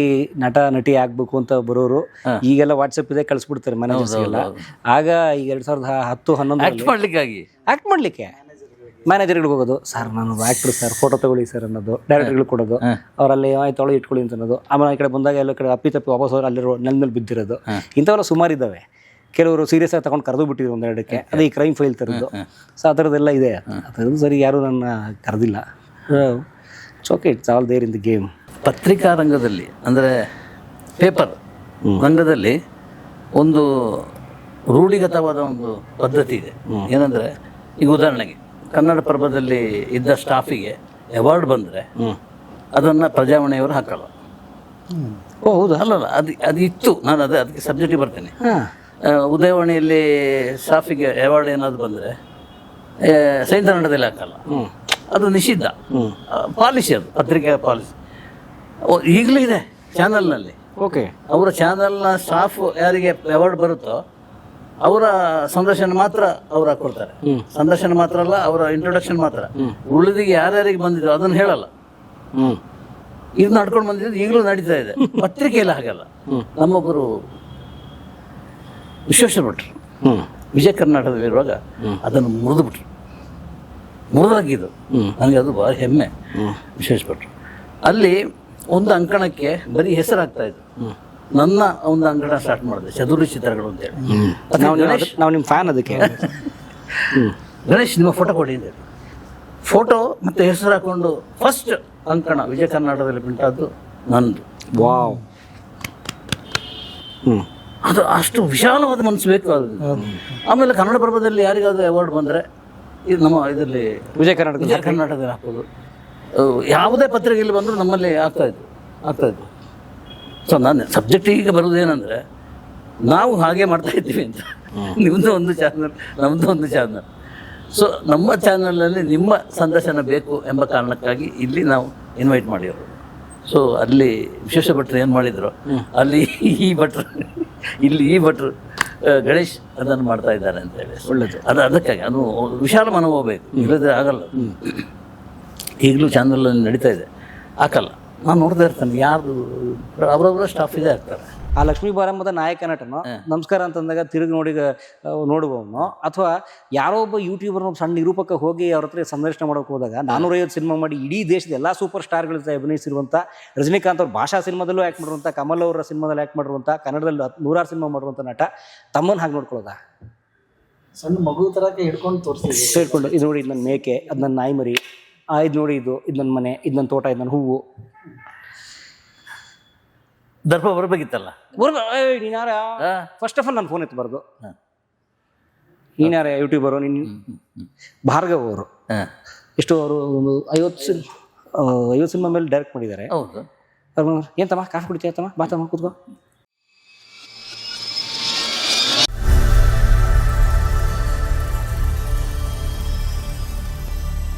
ನಟ ನಟಿ ಆಗ್ಬೇಕು ಅಂತ ಬರೋರು ಈಗೆಲ್ಲ ವಾಟ್ಸಪ್ ಇದೆ, ಕಳಿಸ್ಬಿಡ್ತಾರೆ ಮ್ಯಾನೇಜರ್ಸ್ಗೆಲ್ಲ. ಆಗ ಈಗ 2010-11 ಆ್ಯಕ್ಟ್ ಮಾಡಲಿಕ್ಕೆ ಮ್ಯಾನೇಜರ್ಗಳಿಗೆ ಹೋಗೋದು, ಸರ್ ನಾನು ಆ್ಯಕ್ಟ್ರು ಸರ್, ಫೋಟೋ ತಗೊಳ್ಳಿ ಸರ್ ಅನ್ನೋದು, ಡೈರೆಕ್ಟರ್ಗಳು ಕೊಡೋದು, ಅವರಲ್ಲಿ ಆಯ್ತು ಇಟ್ಕೊಳ್ಳಿ ಅಂತ ಅನ್ನೋದು. ಆಮೇಲೆ ಈ ಕಡೆ ಬಂದಾಗ ಎಲ್ಲ ಕಡೆ ಅಪ್ಪಿತಪ್ಪಿ ವಾಪಸ್ ಅವ್ರು ಅಲ್ಲಿರೋ ನೆಲದಲ್ಲಿ ಬಿದ್ದಿರೋದು. ಇಂಥವೆಲ್ಲ ಸುಮಾರು ಇದ್ದಾವೆ. ಕೆಲವರು ಸೀರಿಯಸ್ ಆಗಿ ತಗೊಂಡು ಕರೆದು ಬಿಟ್ಟಿದ್ರು 1-2ಕ್ಕೆ. ಅದು ಈ ಕ್ರೈಮ್ ಫೈಲ್ ಥರದ್ದು. ಸೊ ಆ ಥರದ್ದೆಲ್ಲ ಇದೆ. ಆ ಥರದ್ದು ಸರಿ ಯಾರೂ ನನ್ನ ಕರೆದಿಲ್ಲ. It's okay, it's all there in the game.
ಪತ್ರಿಕಾ ರಂಗದಲ್ಲಿ ಅಂದರೆ ಪೇಪರ್ ರಂಗದಲ್ಲಿ ಒಂದು ರೂಢಿಗತವಾದ ಒಂದು ಪದ್ಧತಿ ಇದೆ. ಏನಂದರೆ, ಈಗ ಉದಾಹರಣೆಗೆ ಕನ್ನಡ ಪ್ರಭದಲ್ಲಿ ಇದ್ದ ಸ್ಟಾಫಿಗೆ ಅವಾರ್ಡ್ ಬಂದರೆ ಅದನ್ನು ಪ್ರಜಾವಾಣಿಯವರು ಹಾಕಲ್ಲ.
ಓ ಹೌದಾ?
ಅಲ್ಲಲ್ಲ, ಅದು ಇತ್ತು. ನಾನು ಅದಕ್ಕೆ ಸಬ್ಜೆಕ್ಟಿಗೆ ಬರ್ತೇನೆ. ಉದಯವಾಣಿಯಲ್ಲಿ ಸ್ಟಾಫಿಗೆ ಅವಾರ್ಡ್ ಏನಾದ್ರು ಬಂದರೆ ಸೈನ್ ಕನ್ನಡದಲ್ಲಿ ಹಾಕಲ್ಲ. ಅದು ನಿಷಿದ್ಧ, ಪಾಲಿಸಿ, ಅದು ಪತ್ರಿಕೆ ಪಾಲಿಸಿ. ಈಗಲೂ ಇದೆ ಚಾನಲ್ನಲ್ಲಿ.
ಓಕೆ,
ಅವರ ಚಾನಲ್ನ ಸ್ಟಾಫ್ ಯಾರಿಗೆ ಅವಾರ್ಡ್ ಬರುತ್ತೋ ಅವರ ಸಂದರ್ಶನ ಮಾತ್ರ ಅವ್ರು ಹಾಕೊಡ್ತಾರೆ. ಸಂದರ್ಶನ ಮಾತ್ರ ಅಲ್ಲ, ಅವರ ಇಂಟ್ರೊಡಕ್ಷನ್ ಮಾತ್ರ. ಉಳಿದಿಗೆ ಯಾರ್ಯಾರಿಗೆ ಬಂದಿದ್ರು ಅದನ್ನು ಹೇಳಲ್ಲ. ಇದು ನಡ್ಕೊಂಡು ಬಂದಿದ್ದು ಈಗಲೂ ನಡೀತಾ ಇದೆ. ಪತ್ರಿಕೆಯಲ್ಲಿ ಹಾಗಲ್ಲ. ನಮ್ಮೊಬ್ಬರು ವಿಶ್ವೇಶ್ವರ ಭಟ್ರು ವಿಜಯ ಕರ್ನಾಟಕದಲ್ಲಿರುವಾಗ ಅದನ್ನು ಮುರಿದಾಗಿದ್ದು ನನಗೆ ಅದು ಭಾಳ ಹೆಮ್ಮೆ. ವಿಶ್ವೇಶ್ವರ ಭಟ್ರು ಅಲ್ಲಿ ಒಂದು ಅಂಕಣಕ್ಕೆ ಬರೀ ಹೆಸರಾಗ್ತಾ ಇದ್ದು. ನನ್ನ ಒಂದು ಅಂಕಣ ಸ್ಟಾರ್ಟ್ ಮಾಡಿದೆ, ಚದುರು ಚಿತ್ರಗಳು ಅಂತೇಳಿ.
ನಾವು ನಿಮ್ಮ ಫ್ಯಾನ್. ಅದಕ್ಕೆ
ಗಣೇಶ್ ನಿಮ್ಮ ಫೋಟೋ ಕೊಡಿ ಅಂತೇಳಿ ಫೋಟೋ ಮತ್ತು ಹೆಸರು ಹಾಕೊಂಡು ಫಸ್ಟ್ ಅಂಕಣ ವಿಜಯ ಕರ್ನಾಟಕದಲ್ಲಿ ಪ್ರಿಂಟಾದ್ದು ನಂದು.
ವಾವ್.
ಅದು ಅಷ್ಟು ವಿಶಾಲವಾದ ಮನಸ್ಸು ಬೇಕು ಅದು. ಆಮೇಲೆ ಕನ್ನಡ ಪ್ರಭದಲ್ಲಿ ಯಾರಿಗಾದ್ರೂ ಅವಾರ್ಡ್ ಬಂದರೆ ಇದು ನಮ್ಮ ಇದರಲ್ಲಿ ವಿಜಯ ಕರ್ನಾಟಕದಲ್ಲಿ ಹಾಕೋದು. ಯಾವುದೇ ಪತ್ರಿಕೆಯಲ್ಲಿ ಬಂದರೂ ನಮ್ಮಲ್ಲಿ ಆಗ್ತಾಯಿತ್ತು. ಸೊ ನಾನು ಸಬ್ಜೆಕ್ಟ್ ಈಗ ಬರೋದೇನೆಂದರೆ, ನಾವು ಹಾಗೆ ಮಾಡ್ತಾ ಇದ್ದೀವಿ ಅಂತ. ನಿಮ್ಮದು ಒಂದು ಚಾನಲ್, ನಮ್ಮದು ಒಂದು ಚಾನಲ್. ಸೊ ನಮ್ಮ ಚಾನಲಲ್ಲಿ ನಿಮ್ಮ ಸಂದರ್ಶನ ಬೇಕು ಎಂಬ ಕಾರಣಕ್ಕಾಗಿ ಇಲ್ಲಿ ನಾವು ಇನ್ವೈಟ್ ಮಾಡಿರೋದು. ಸೊ ಅಲ್ಲಿ ವಿಶೇಷ ಭಟ್ರು ಏನು ಮಾಡಿದ್ರು, ಅಲ್ಲಿ ಈ ಭಟ್ರು ಇಲ್ಲಿ ಈ ಭಟ್ರು ಗಣೇಶ್ ಅದನ್ನು ಮಾಡ್ತಾ ಇದ್ದಾರೆ ಅಂತೇಳಿ.
ಒಳ್ಳೆಯದು.
ಅದಕ್ಕಾಗಿ ಅದು ವಿಶಾಲ ಮನೋಭಾವ ಬೇಕು, ಇಲ್ಲದ್ರೆ ಆಗಲ್ಲ. ಈಗಲೂ ಚಾನಲಲ್ಲಿ ನಡೀತಾ ಇದೆ, ಹಾಕಲ್ಲ. ನಾನು ನೋಡ್ತಾ ಇರ್ತೇನೆ, ಯಾರು ಅವರವರ ಸ್ಟಾಫ್ ಇದೆ ಆಗ್ತಾರೆ.
ಆ ಲಕ್ಷ್ಮೀ ಬಾರಮ್ಮದ ನಾಯಕ ನಟನು ನಮಸ್ಕಾರ ಅಂತಂದಾಗ ತಿರುಗಿ ನೋಡುವವನು, ಅಥವಾ ಯಾರೋ ಒಬ್ಬ ಯೂಟ್ಯೂಬರ್ ಸಣ್ಣ ನಿರೂಪಕ ಹೋಗಿ ಅವ್ರ ಹತ್ರ ಸಂದರ್ಶನ ಮಾಡೋಕೆ ಹೋದಾಗ 450 ಸಿನಿಮಾ ಮಾಡಿ ಇಡೀ ದೇಶದ ಎಲ್ಲ ಸೂಪರ್ ಸ್ಟಾರ್ಗಳ ಜೊತೆ ಅಭಿನಯಿಸಿರುವಂಥ ರಜನಿಕಾಂತ್ ಅವ್ರ ಭಾಷಾ ಸಿನಿಮಾದಲ್ಲೂ ಆ್ಯಕ್ಟ್ ಮಾಡಿರುವಂಥ, ಕಮಲ್ ಅವರ ಸಿನಿಮಾದಲ್ಲಿ ಆ್ಯಕ್ಟ್ ಮಾಡಿರುವಂಥ, ಕನ್ನಡದಲ್ಲಿ 100 ಸಿನಿಮಾ ಮಾಡಿರುವಂಥ ನಟ ತಮ್ಮನ್ನು ಹಾಗೆ ನೋಡ್ಕೊಳ್ಳೋದ?
ಸಣ್ಣ ಮಗು ಥರಕ್ಕೆ ಹಿಡ್ಕೊಂಡು ತೋರಿಸ್ತೀವಿ.
ಹೇಳ್ಕೊಂಡು ಇದು ನೋಡಿ, ಇದು ನನ್ನ ಮೇಕೆ, ಅದು ನನ್ನ ನಾಯಿ ಮರಿ, ಇದು ನೋಡಿ, ಇದು ನನ್ನ ಮನೆ, ಇದು ನನ್ನ ತೋಟ, ಇದು ನನ್ನ ಹೂವು.
ದರ್ಪ ಬರಬೇಕಿತ್ತಲ್ಲ.
ನೀನು ಯಾರ? ಫಸ್ಟ್ ಆಫ್ ಆಲ್ ನಾನು ಫೋನ್ ಎತ್ತಬಾರ್ದು. ನೀನು ಯಾರ ಯೂಟ್ಯೂಬರು? ನೀನು ಭಾರ್ಗವ್ ಅವರು ಎಷ್ಟು, ಅವರು ಒಂದು 50 ಸಿನಿಮಾ ಮೇಲೆ ಡೈರೆಕ್ಟ್ ಮಾಡಿದ್ದಾರೆ.
ಹೌದು.
ಅವ್ರು ಏನು ತಮ್ಮ ಕಾಫಿ ಕುಡಿತೀಯ ತಮ್ಮ, ಬಾ ತಮ್ಮ ಕೂತ್ಕೋ,